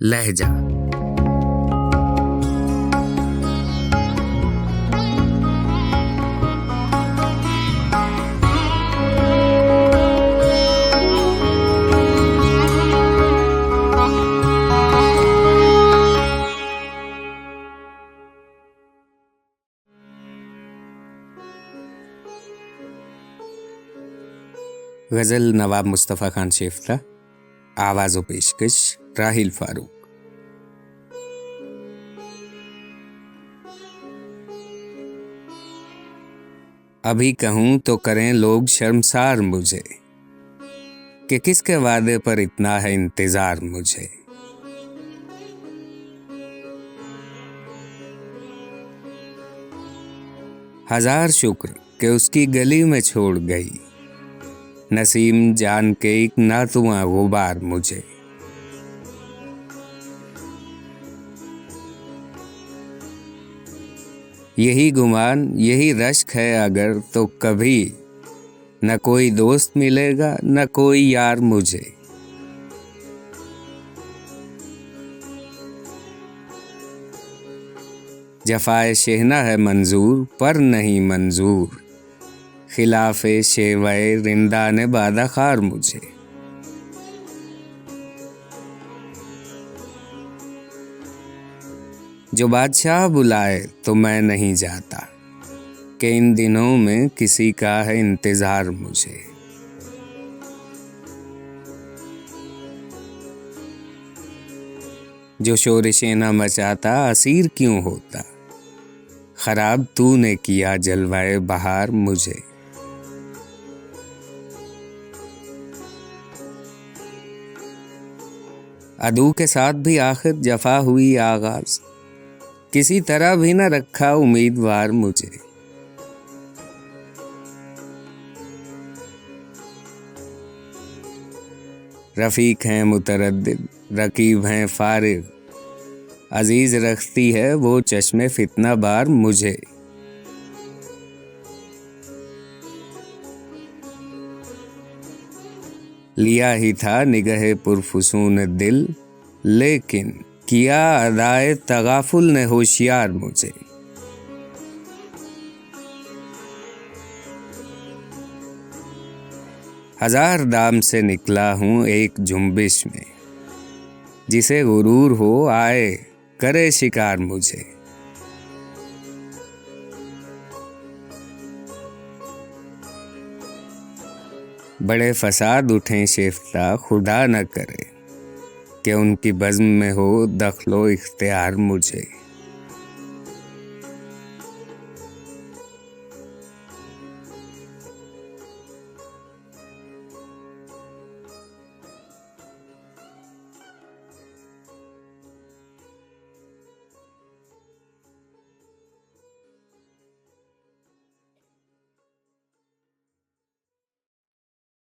लहजा। गज़ल नवाब मुस्तफ़ा खान शेफ्ता, आवाज़ व पेशकश राहिल फारूक। अभी कहूँ तो करें लोग शर्मसार मुझे कि किसके वादे पर इतना है इंतज़ार मुझे। हजार शुक्र कि उसकी गली में छोड़ गई, नसीम जान के एक नातुआ गुबार मुझे। यही गुमान यही रश्क है अगर तो कभी न कोई दोस्त मिलेगा न कोई यार मुझे। जफ़ाए शेहना है मंजूर पर नहीं मंजूर, खिलाफ़े शेवए रिंदा ने बादा खार मुझे। जो बादशाह बुलाए तो मैं नहीं जाता, कि इन दिनों में किसी का है इंतज़ार मुझे। जो शोर-ए-शेना न मचाता असीर क्यों होता, खराब तूने किया जलवाए बहार मुझे। अदू के साथ भी आखिर जफा हुई आगाज, किसी तरह भी न रखा उम्मीदवार मुझे। रफ़ीक हैं मुतरद्दिद, रकीब हैं फारिग, अजीज रखती है वो चश्मे फितना बार मुझे। लिया ही था निगहे पुरफुसून दिल, लेकिन किया अदाए तगाफुल ने होशियार मुझे। हजार दाम से निकला हूँ एक जुम्बिश में, जिसे गुरूर हो आए करे शिकार मुझे। बड़े फसाद उठें शेफ्ता खुदा न करे, कि उनकी बज़्म में हो दखलो इख्तियार मुझे।